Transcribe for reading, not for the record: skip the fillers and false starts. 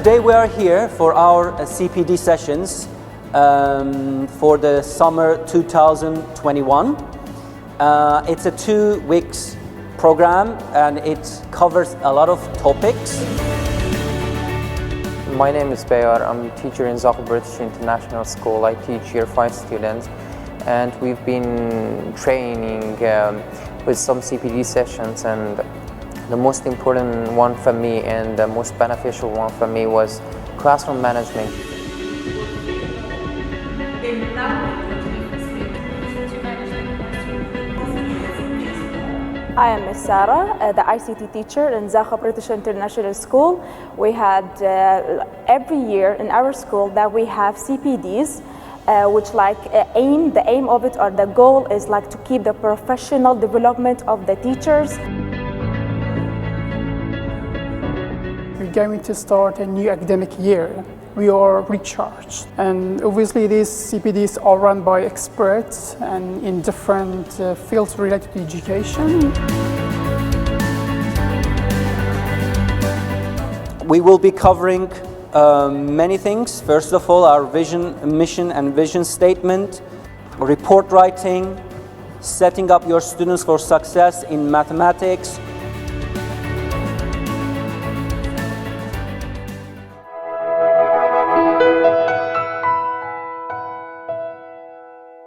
Today we are here for our CPD sessions for the summer 2021. It's a 2 weeks program and it covers a lot of topics. My name is Bayar. I'm a teacher in Zakho British International School. I teach year 5 students, and we've been training with some CPD sessions, and the most important one for me and the most beneficial one for me was classroom management. I am Ms. Sarah, the ICT teacher in Zakho British International School. We had every year in our school that we have CPDs, which the aim of it or the goal is like to keep the professional development of the teachers. We're going to start a new academic year. We are recharged, and obviously these CPDs are run by experts and in different fields related to education. We will be covering many things. First of all, our mission and vision statement, report writing, setting up your students for success in mathematics,